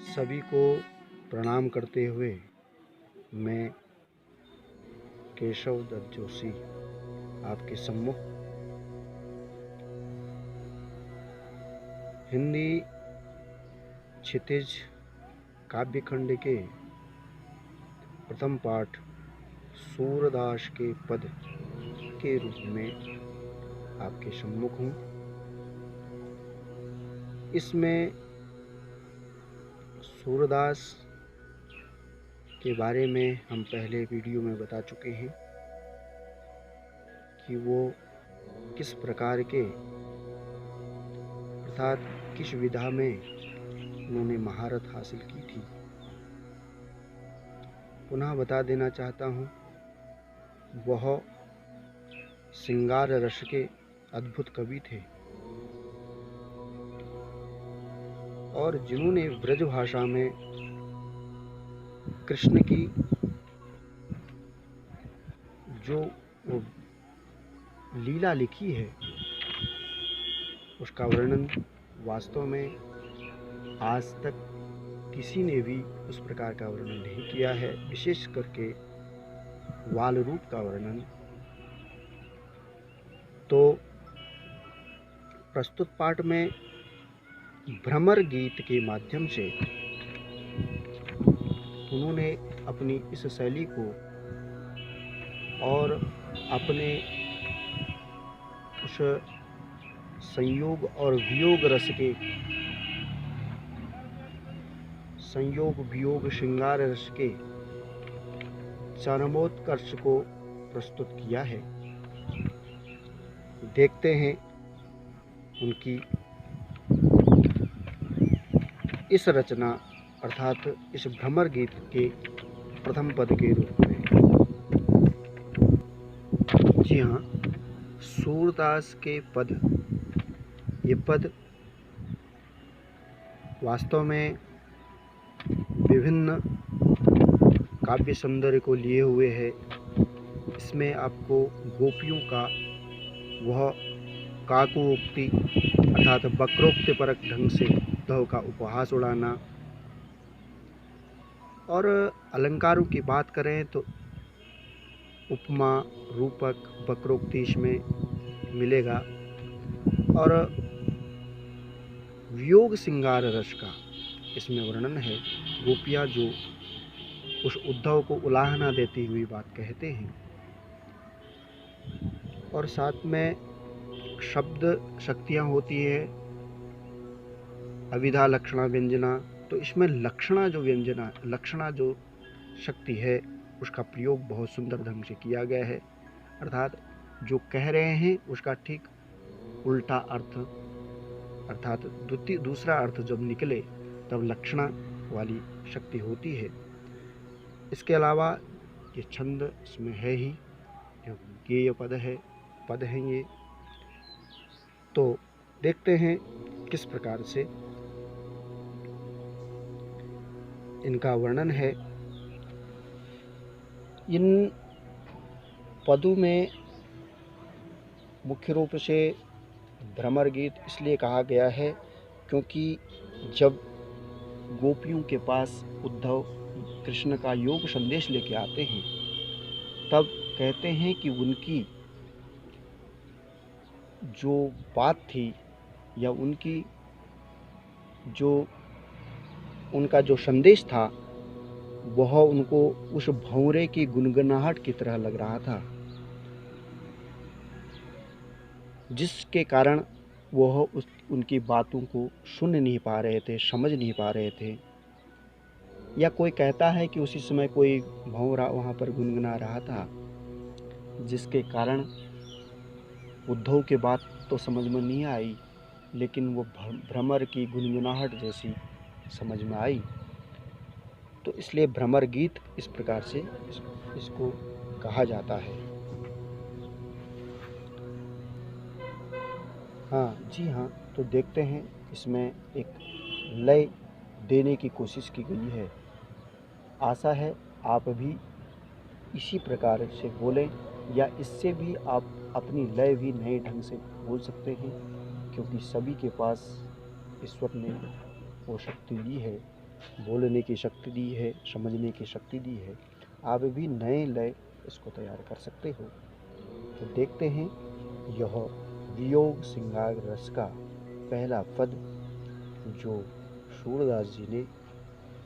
सभी को प्रणाम करते हुए मैं केशव दत्त जोशी आपके सम्मुख हिंदी क्षितिज काव्यखंड के प्रथम पाठ सूरदास के पद के रूप में आपके सम्मुख हूँ। इसमें सूरदास के बारे में हम पहले वीडियो में बता चुके हैं कि वो किस प्रकार के अर्थात किस विधा में उन्होंने महारत हासिल की थी। पुनः बता देना चाहता हूँ, वह श्रृंगार रस के अद्भुत कवि थे और जिन्होंने ब्रज भाषा में कृष्ण की जो वो लीला लिखी है उसका वर्णन वास्तव में आज तक किसी ने भी उस प्रकार का वर्णन नहीं किया है। विशेष करके वाल रूप का वर्णन तो प्रस्तुत पाठ में भ्रमर गीत के माध्यम से उन्होंने अपनी इस शैली को और अपने उस संयोग और वियोग रस के संयोग वियोग श्रृंगार रस के चरमोत्कर्ष को प्रस्तुत किया है। देखते हैं उनकी इस रचना अर्थात इस भ्रमर गीत के प्रथम पद के रूप में। जी हाँ, सूरदास के पद, ये पद वास्तव में विभिन्न काव्य सौंदर्य को लिए हुए है। इसमें आपको गोपियों का वह काकोक्ति अर्थात वक्रोक्ति परक ढंग से उद्धव का उपहास उड़ाना, और अलंकारों की बात करें तो उपमा रूपक वक्रोक्ति इसमें मिलेगा, और वियोग श्रृंगार रस का इसमें वर्णन है। गोपियाँ जो उस उद्धव को उलाहना देती हुई बात कहते हैं, और साथ में शब्द शक्तियाँ होती है अविधा लक्षणा व्यंजना। तो इसमें लक्षणा जो शक्ति है उसका प्रयोग बहुत सुंदर ढंग से किया गया है। अर्थात जो कह रहे हैं उसका ठीक उल्टा अर्थ, अर्थात दूसरा अर्थ जब निकले तब लक्षणा वाली शक्ति होती है। इसके अलावा ये छंद इसमें है ही, जो गेय पद हैं ये। तो देखते हैं किस प्रकार से इनका वर्णन है। इन पदों में मुख्य रूप से भ्रमर गीत इसलिए कहा गया है क्योंकि जब गोपियों के पास उद्धव कृष्ण का योग संदेश लेके आते हैं तब कहते हैं कि उनकी जो बात थी या उनका जो संदेश था वह उनको उस भंवरे की गुनगुनाहट की तरह लग रहा था, जिसके कारण वह उनकी बातों को सुन नहीं पा रहे थे, समझ नहीं पा रहे थे। या कोई कहता है कि उसी समय कोई भंवरा वहाँ पर गुनगुना रहा था, जिसके कारण उद्धव की बात तो समझ में नहीं आई, लेकिन वो भ्रमर की गुनगुनाहट जैसी समझ में आई। तो इसलिए भ्रमर गीत इस प्रकार से इसको कहा जाता है। हाँ जी हाँ, तो देखते हैं इसमें एक लय देने की कोशिश की गई है। आशा है आप भी इसी प्रकार से बोलें, या इससे भी आप अपनी लय भी नए ढंग से बोल सकते हैं, क्योंकि सभी के पास ईश्वर ने वो शक्ति दी है बोलने की शक्ति दी है, समझने की शक्ति दी है, आप भी नए लय इसको तैयार कर सकते हो। तो देखते हैं यह वियोग श्रृंगार रस का पहला पद जो सूरदास जी ने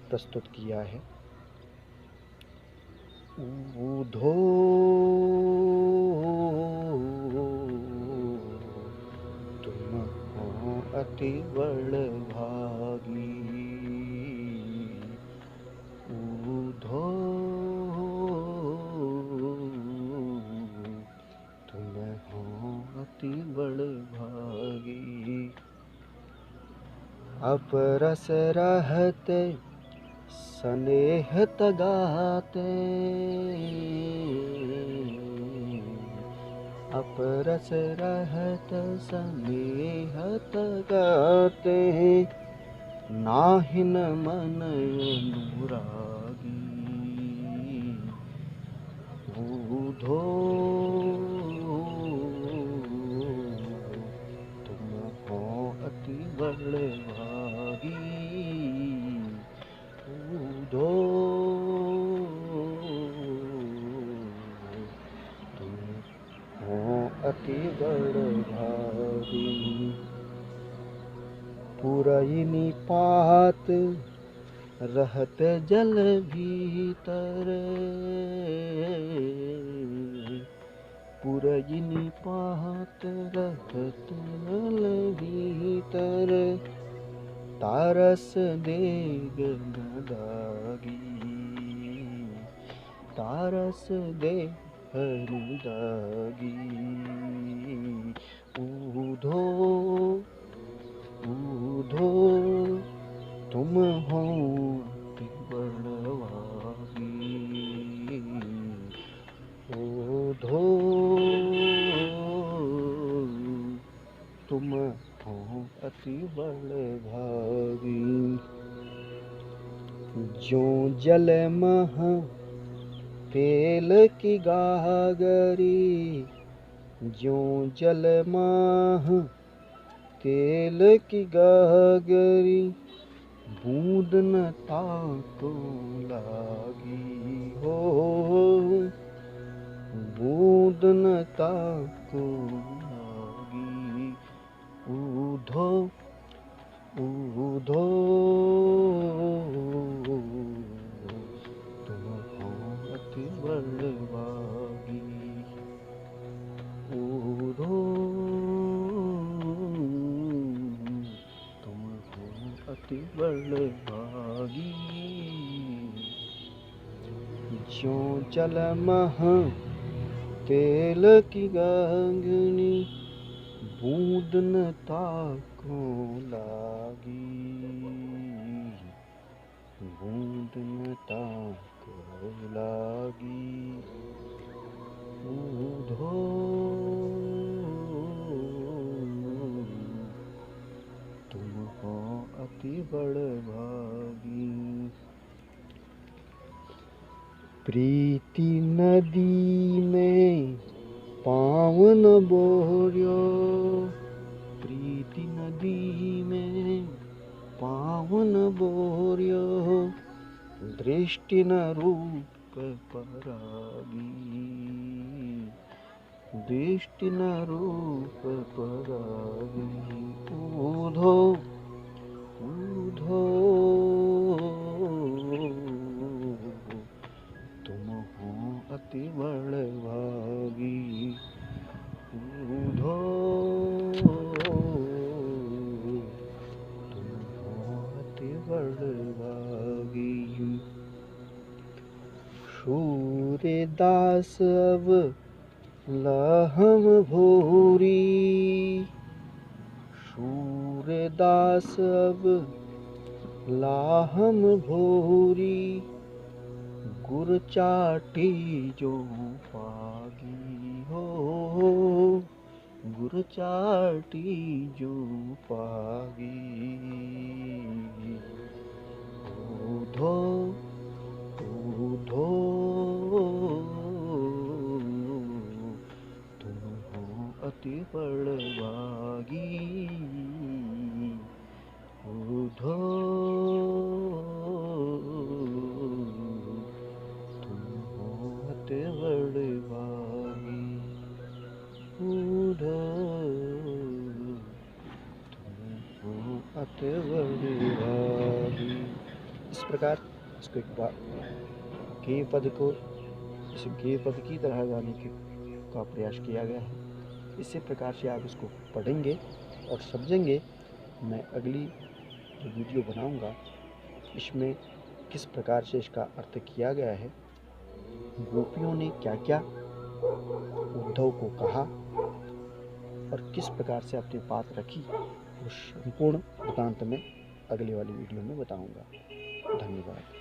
प्रस्तुत किया है। ऊधो तुम हो अति बड़भागी, ऊधो तुम हो अति बड़भागी। अपरस रहते स्नेह तगाते, अपरस रहत स्नेह तगाते, नाहिन मन अनुरागी, ऊधो तुम हो अति बड़भागी, ऊधो तुम हो अति बड़भागी। पुरैनी पात रहत जल भीतर, पुरैनी पात रहत जल भीतर, तारस देग दागी, तारस देह दागी, ऊधो ऊधो तुम हो अति बड़भागी, ऊधो तुम हो अति बड़भागी। ज्यों जल मह तेल की गागरी, ज्यों जल मह तेल की गागरी, बूंद न ताको लागी हो, बूंद न ताको लागी, ऊधो ऊधो तुम हो अति बड़भागी, ऊधो तुम हो अति बड़भागी। ज्यों जल मह तेल की गांगनी, बूंद न ताको लागी, बूंद न ताको लागी, ऊधो तुम हो अति बड़भागी। प्रीति नदी में पावन बोर्यो, प्रीति नदी में पावन बोर्यो, दृष्टि न रूप परागी, दृष्टि न रूप परागी, ऊधो ऊधो तुम हो अति बड़भागी, ऊधो तुम हो अति बड़भागी। सूर्यदास अब लहम भूरी, सूर्यदास अब लाहम भूरी, गुर चाटी जो पागी हो, गुर चाटी जो पागी, ऊधो ऊधो तुम हो अति बड़भागी, ऊधो विभागी। इस प्रकार इसको एक बार गेय पद को इस गेय पद की तरह गाने का प्रयास किया गया है। इसी प्रकार से आप इसको पढ़ेंगे और समझेंगे। मैं अगली जो वीडियो बनाऊंगा इसमें किस प्रकार से इसका अर्थ किया गया है, गोपियों ने क्या क्या उद्धव को कहा और किस प्रकार से अपनी बात रखी, उस संपूर्ण वृतांत में अगली वाली वीडियो में बताऊंगा। धन्यवाद।